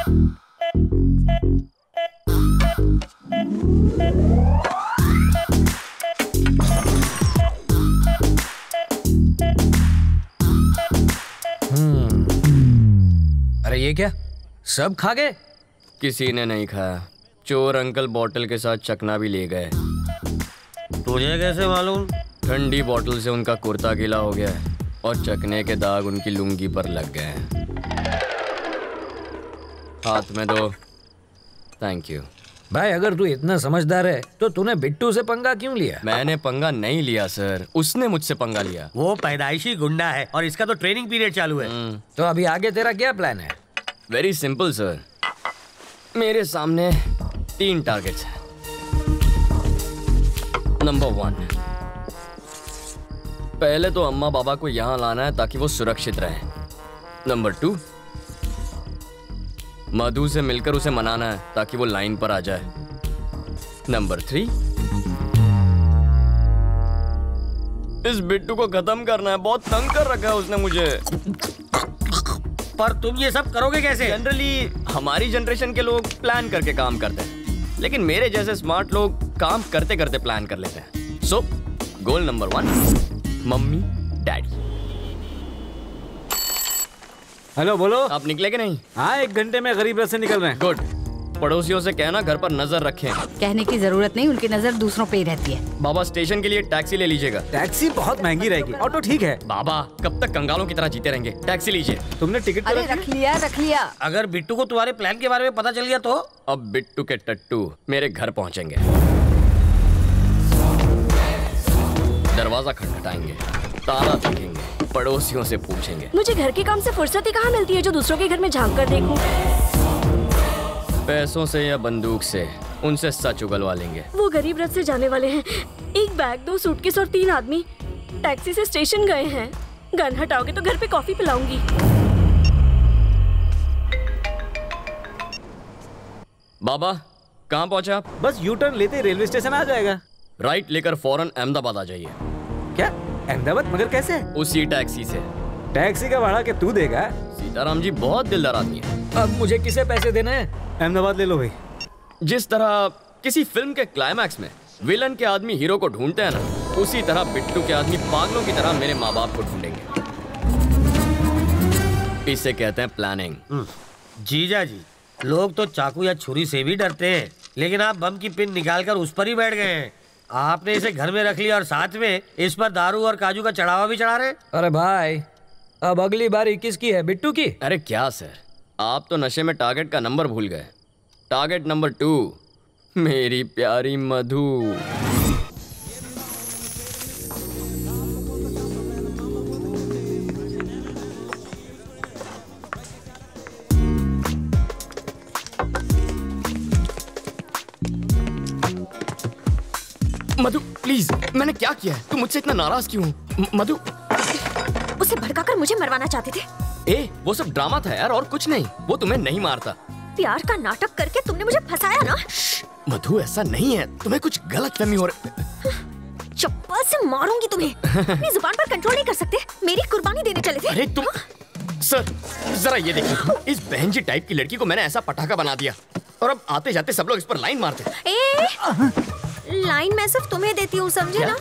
अरे ये क्या, सब खा गए? किसी ने नहीं खाया। चोर अंकल बोतल के साथ चकना भी ले गए। तुझे कैसे मालूम? ठंडी बोतल से उनका कुर्ता गीला हो गया है और चकने के दाग उनकी लुंगी पर लग गए हैं। हाथ में दो। Thank you. भाई अगर तू इतना समझदार है तो तूने बिट्टू से पंगा क्यों लिया? मैंने पंगा नहीं लिया सर, उसने मुझसे पंगा लिया। वो पैदाइशी गुंडा है और इसका तो ट्रेनिंग पीरियड चालू है। तो अभी आगे तेरा क्या प्लान है? वेरी सिंपल सर, मेरे सामने 3 टारगेट्स हैं। नंबर 1, पहले तो अम्मा बाबा को यहाँ लाना है ताकि वो सुरक्षित रहें। नंबर 2, मधु से मिलकर उसे मनाना है ताकि वो लाइन पर आ जाए। नंबर 3, इस बिट्टू को खत्म करना है, बहुत तंग कर रखा है उसने मुझे। पर तुम ये सब करोगे कैसे? जनरली हमारी जनरेशन के लोग प्लान करके काम करते हैं, लेकिन मेरे जैसे स्मार्ट लोग काम करते करते प्लान कर लेते हैं। So goal number 1, mummy daddy. Hello बोलो। आप निकले कि नहीं? हाँ, 1 घंटे में गरीब रथ से निकल रहे हैं। गुड। पड़ोसियों से कहना घर पर नजर रखें। कहने की जरूरत नहीं, उनकी नजर दूसरों पे ही रहती है। बाबा स्टेशन के लिए टैक्सी ले लीजिएगा। टैक्सी बहुत महंगी रहेगी, ऑटो ठीक है। बाबा कब तक कंगालों की तरह जीते रहेंगे, टैक्सी लीजिए। तुमने टिकट अरे रख लिया। अगर बिट्टू को तुम्हारे प्लान के बारे में पता चल गया तो? अब बिट्टू के टट्टू मेरे घर पहुंचेंगे, दरवाजा खटखटाएंगे, ताला देखेंगे, पड़ोसियों से पूछेंगे। मुझे घर के काम से फुर्सत ही कहाँ मिलती है जो दूसरों के घर में झांक कर देखूं। पैसों से या बंदूक से उनसे सच उगलवा लेंगे। वो गरीब रथ से जाने वाले हैं। 1 बैग, 2 सूटकेस और 3 आदमी टैक्सी से स्टेशन गए हैं। गन हटाओगे तो घर पे कॉफी पिलाऊंगी। बाबा कहाँ पहुँचे आप? बस यू टर्न लेते रेलवे स्टेशन आ जाएगा। राइट लेकर फौरन अहमदाबाद आ जाइए। क्या अहमदाबाद? मगर कैसे? उसी टैक्सी से। टैक्सी का भाड़ा क्या तू देगा? सीताराम जी बहुत दिलदार आदमी है। अब मुझे किसे पैसे देने हैं? अहमदाबाद ले लो भाई। जिस तरह किसी फिल्म के क्लाइमैक्स में विलन के आदमी हीरो को ढूंढते हैं ना, उसी तरह बिट्टू के आदमी पागलों की तरह मेरे माँ बाप को ढूंढेंगे। इसे कहते हैं प्लानिंग। जीजा जी, लोग तो चाकू या छुरी से भी डरते हैं, लेकिन आप बम की पिन निकालकर उस पर ही बैठ गए हैं। आपने इसे घर में रख लिया और साथ में इस पर दारू और काजू का चढ़ावा भी चढ़ा रहे। अरे भाई, अब अगली बारी किसकी है? बिट्टू की? अरे क्या सर, आप तो नशे में टारगेट का नंबर भूल गए। टारगेट नंबर 2, मेरी प्यारी मधु। मधु प्लीज, मैंने क्या किया है? तू मुझसे इतना नाराज क्यों? मधु। उसे भड़काकर मुझे मरवाना चाहते थे। वो सब ड्रामा था यार, और कुछ नहीं। वो तुम्हें नहीं मारता। प्यार का नाटक करके तुमने मुझे फंसाया ना। मधु ऐसा नहीं है, तुम्हें कुछ गलतफहमी हो रही। चप्पल से मारूंगी तुम्हें। अपनी जुबान पर कंट्रोल नहीं कर सकते। मेरी कुर्बानी देने चले थे। अरे तुम सर, जरा ये देखिए, इस बहन जी टाइप की लड़की को मैंने ऐसा पटाखा बना दिया और अब आते जाते सब लोग इस पर लाइन मारते। लाइन मैं सिर्फ तुम्हें देती हूँ, समझे ना?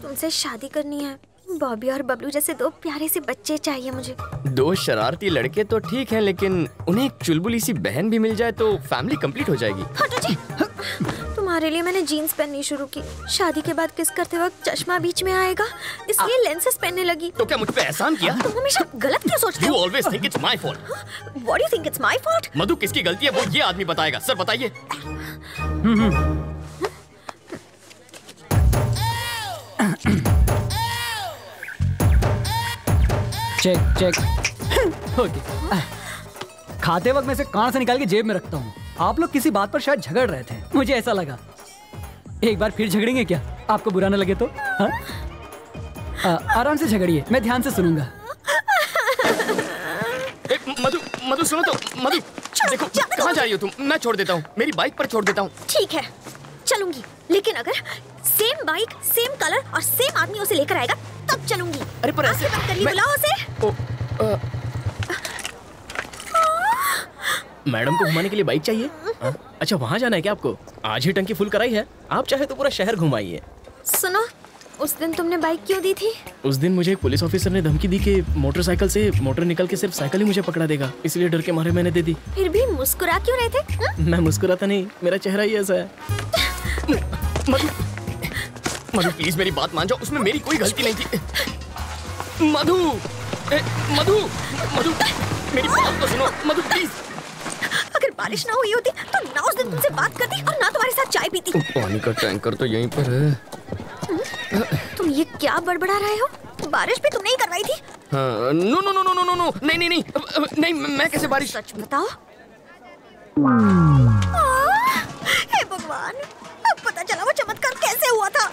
तुमसे शादी करनी है। बॉबी और बबलू जैसे 2 प्यारे से बच्चे चाहिए मुझे। 2 शरारती लड़के तो ठीक हैं, लेकिन उन्हें एक चुलबुली सी बहन भी मिल जाए तो फैमिली कंप्लीट हो जाएगी। हटो जी। तुम्हारे लिए मैंने जीन्स पहननी शुरू की। शादी के बाद किस करते वक्त चश्मा बीच में आएगा, इसलिए लेंसेज पहनने लगी। तो क्या मुझ पे एहसान किया? तुम हमेशा गलत क्यों सोचते हो? You always think it's my fault. What do you think it's my fault? मधु किसकी गलती है वो ये आदमी बताएगा। सर बताइए। Check okay. खाते वक्त मैं इसे कान से निकाल के जेब में रखता हूँ। आप लोग किसी बात पर शायद झगड़ रहे थे, मुझे ऐसा लगा। एक बार फिर झगड़ेंगे क्या? आपको बुरा न लगे तो? हाँ? आराम से झगड़िए, मैं ध्यान से सुनूंगा। मधु सुनो तो। मधु देखो, कहाँ जा रही हो तुम? मैं छोड़ देता हूँ, मेरी बाइक पर छोड़ देता हूँ। ठीक है चलूंगी, लेकिन अगर सेम बाइक, सेम कलर और सेम आदमी उसे लेकर आएगा तब चलूंगी। अरे पर ऐसे बुलाओ उसे। मैडम को घुमाने के लिए बाइक चाहिए? अच्छा वहाँ जाना है क्या आपको? आज ही टंकी फुल कराई है, आप चाहे तो पूरा शहर घुमाइए। सुनो, उस दिन तुमने बाइक क्यों दी थी? उस दिन मुझे एक पुलिस ऑफिसर ने धमकी दी कि मोटरसाइकिल से मोटर निकल के सिर्फ साइकिल ही मुझे पकड़ा देगा, इसलिए डर के मारे मैंने दे दी। फिर भी मुस्कुरा क्यों रहे थे? मैं मुस्कुराता नहीं, मेरा चेहरा ही ऐसा है। मधु, मधु प्लीज मेरी बात मान जाओ, उसमें मेरी कोई गलती नहीं थी। मधु, मधु, मधु मेरी बात तो सुनो, मधु प्लीज। अगर बारिश ना हुई होती तो ना उस दिन तुमसे बात करती और ना तुम्हारे साथ चाय पीती। पानी का टैंकर तो यहीं पर है। तुम ये क्या बड़बड़ा रहे हो? बारिश भी तुमने ही करवाई थी। हाँ, no no no no no no नहीं नहीं नहीं नहीं, मैं कैसे बारिश? सच बताओ। हे भगवान, अब पता चला वो चमत्कार कैसे हुआ था।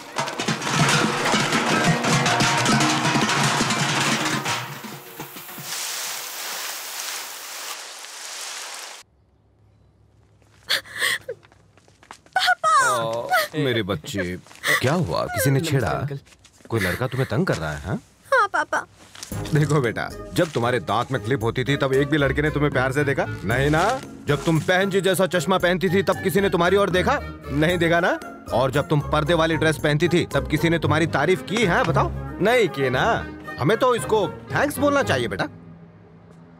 मेरे बच्चे, क्या हुआ? किसी ने छेड़ा? कोई लड़का तुम्हें तंग कर रहा है? हाँ पापा। देखो बेटा, जब तुम्हारे दांत में क्लिप होती थी तब एक भी लड़के ने तुम्हें प्यार से देखा? नहीं ना? जब तुम बहन जी जैसा चश्मा पहनती थी तब किसी ने तुम्हारी ओर देखा? नहीं देखा ना? और जब तुम पर्दे वाली ड्रेस पहनती थी तब किसी ने तुम्हारी तारीफ की है? बताओ, नहीं की ना? हमें तो इसको थैंक्स बोलना चाहिए बेटा।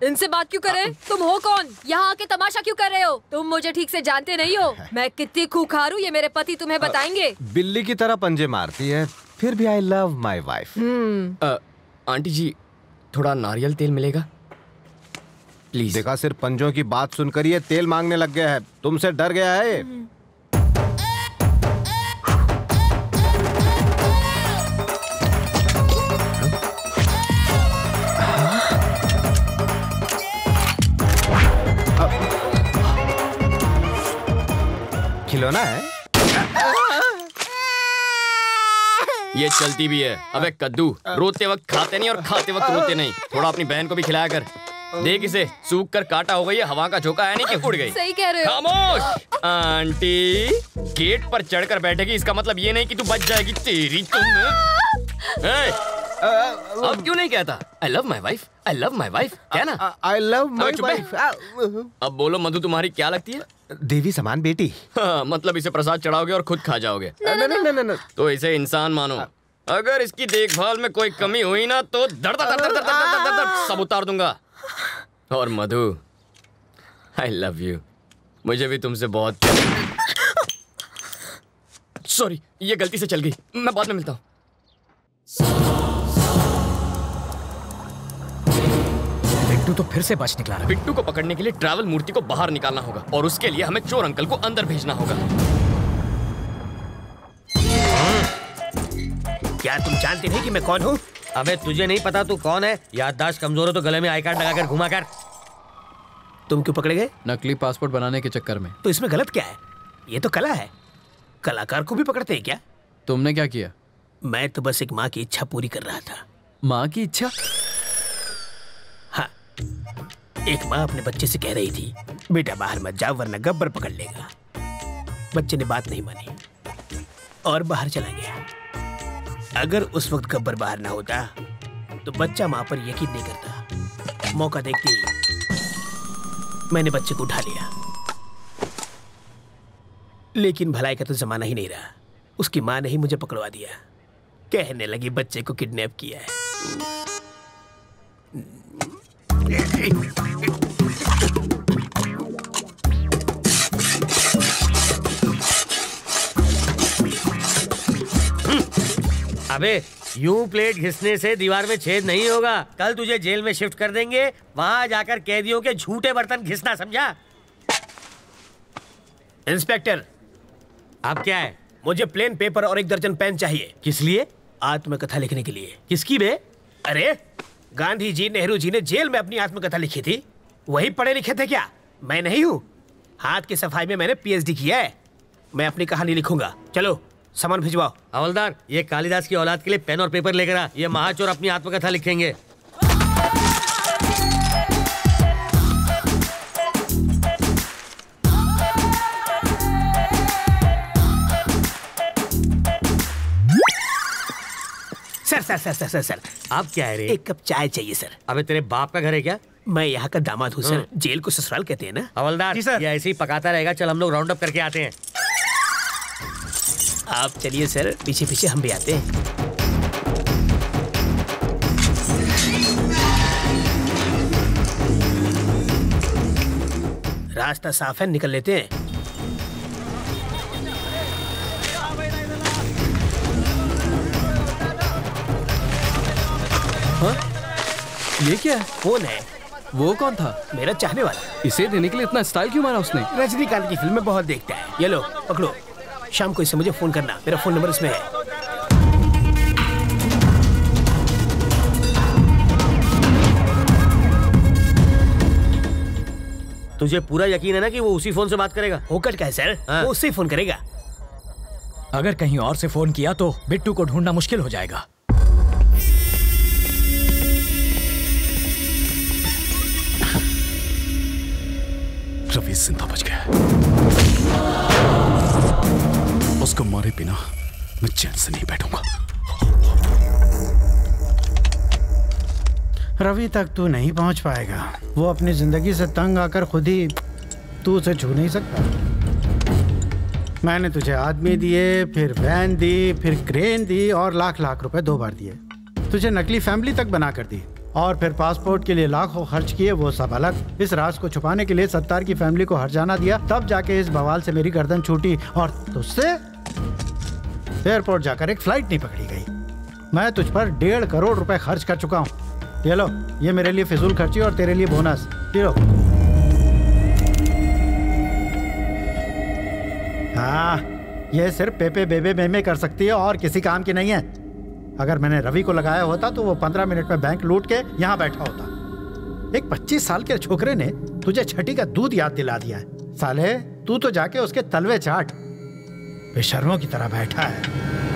इनसे बात क्यों कर रहे? तुम हो कौन? यहाँ आके तमाशा क्यों कर रहे हो? तुम मुझे ठीक से जानते नहीं हो। मैं कितनी खूंखार हूँ ये मेरे पति तुम्हें बताएंगे। बिल्ली की तरह पंजे मारती है, फिर भी I love my wife. Aunty ji, थोड़ा नारियल तेल मिलेगा प्लीज? देखा, सिर्फ पंजों की बात सुनकर ये तेल मांगने लग गया है। तुमसे डर गया है। खिलौना है? ये चलती भी है। अबे कद्दू, रोते वक्त खाते नहीं और खाते वक्त रोते नहीं। थोड़ा अपनी बहन को भी खिलाया कर। देख इसे, सूख कर काटा हो गई है, हवा का झोंका है नहीं कि उड़ गई। सही कह रहे हो। खामोश। आंटी गेट पर चढ़कर बैठेगी, इसका मतलब ये नहीं कि तू बच जाएगी। तेरी तुम अब क्यों नहीं कहता आई love my wife, I love my wife? क्या ना? आई लव माई चुप है। वाइफ। अब बोलो मधु, तुम्हारी क्या लगती है? देवी समान बेटी। हाँ, मतलब इसे प्रसाद चढ़ाओगे और खुद खा जाओगे? नहीं। तो इसे इंसान मानो। अगर इसकी देखभाल में कोई कमी हुई ना तो दर्द दर्द दर्द दर्द दर्द दर्द सब उतार दूंगा। और मधु, आई लव यू। मुझे भी तुमसे बहुत। सॉरी, ये गलती से चल गई, मैं बाद में मिलता हूँ। बिट्टू तो फिर से बच निकला रहा। बिट्टू को पकड़ने के लिए ट्रैवल मूर्ति को बाहर निकालना होगा और उसके लिए हमें चोर अंकल को अंदर भेजना होगा। क्या तुम जानते नहीं कि मैं कौन हूँ? अबे तुझे नहीं पता तू कौन है? याददाश्त कमजोर हो तो गले में आई कार्ड लगाकर घुमा कर। तुम क्यों पकड़े गए? नकली पासपोर्ट बनाने के चक्कर में। तो इसमें गलत क्या है? ये तो कला है, कलाकार को भी पकड़ते हैं क्या? तुमने क्या किया? मैं तो बस एक माँ की इच्छा पूरी कर रहा था। माँ की इच्छा? हाँ, एक माँ अपने बच्चे से कह रही थी, बेटा बाहर मत जाओ वरना गब्बर पकड़ लेगा। बच्चे ने बात नहीं मानी और बाहर चला गया। अगर उस वक्त गब्बर बाहर ना होता तो बच्चा माँ पर यकीन नहीं करता। मौका देखते ही मैंने बच्चे को उठा लिया। लेकिन भलाई का तो जमाना ही नहीं रहा। उसकी माँ ने ही मुझे पकड़वा दिया। कहने लगी बच्चे को किडनैप किया है। अबे यूं प्लेट घिसने से दीवार में छेद नहीं होगा। कल तुझे जेल में शिफ्ट कर देंगे, वहां जाकर कैदियों के झूठे बर्तन घिसना, समझा? इंस्पेक्टर, आप क्या है? मुझे प्लेन पेपर और 1 दर्जन पेन चाहिए। किस लिए? आत्मकथा लिखने के लिए। किसकी बे? अरे गांधी जी, नेहरू जी ने जेल में अपनी आत्मकथा लिखी थी, वही पढ़े लिखे थे क्या? मैं नहीं हूँ। हाथ की सफाई में मैंने PhD किया है। मैं अपनी कहानी लिखूंगा। चलो सामान भिजवाओ। हवलदार, ये कालिदास की औलाद के लिए पेन और पेपर लेकर आ। ये महाचोर अपनी आत्मकथा लिखेंगे। सर आप क्या है रे? एक कप चाय चाहिए सर। अबे तेरे बाप का घर है क्या? मैं यहाँ का दामाद हूँ सर। जेल को ससुराल कहते हैं ना। हवलदार जी सर, ये ऐसे ही पकाता रहेगा। चल हम लोग राउंड अप करके आते हैं। आप चलिए सर, पीछे पीछे हम भी आते हैं। रास्ता साफ है, निकल लेते हैं। हाँ? ये क्या है? कौन है? वो कौन था? मेरा चाहने वाला। इसे देने के लिए इतना स्टाइल क्यों मारा उसने? रजनीकांत की फिल्में बहुत देखता है। ये लो पकड़ो, शाम को इसे मुझे फोन करना। मेरा फोन नंबर इसमें है। तुझे पूरा यकीन है ना कि वो उसी फोन से बात करेगा? होकर क्या है सर? वो उससे फोन करेगा। अगर कहीं और से फोन किया तो बिट्टू को ढूंढना मुश्किल हो जाएगा। रवि जिंदा बच गया। उसको मारे बिना मैं चैन से नहीं बैठूंगा। रवि तक तू नहीं पहुंच पाएगा। वो अपनी जिंदगी से तंग आकर खुद ही तू उसे छू नहीं सकता। मैंने तुझे आदमी दिए, फिर वैन दी, फिर क्रेन दी और लाख लाख रुपए 2 बार दिए। तुझे नकली फैमिली तक बना कर दी और फिर पासपोर्ट के लिए लाखों खर्च किए, वो सब अलग। इस राज को छुपाने के लिए सत्तार की फैमिली को हर्जाना दिया, तब जाके इस बवाल से मेरी गर्दन छूटी और तुझसे एयरपोर्ट जाकर एक फ्लाइट नहीं पकड़ी गई। मैं तुझ पर 1.5 करोड़ रुपए खर्च कर चुका हूँ। ये लो, ये मेरे लिए फिजूल खर्ची और तेरे लिए बोनस। ये लो। हाँ, ये सिर्फ पेपे बेबे मेमे कर सकती है और किसी काम की नहीं है। अगर मैंने रवि को लगाया होता तो वो 15 मिनट में बैंक लूट के यहाँ बैठा होता। एक 25 साल के छोकरे ने तुझे छठी का दूध याद दिला दिया है। साले, तू तो जाके उसके तलवे चाट। बेशर्मों की तरह बैठा है।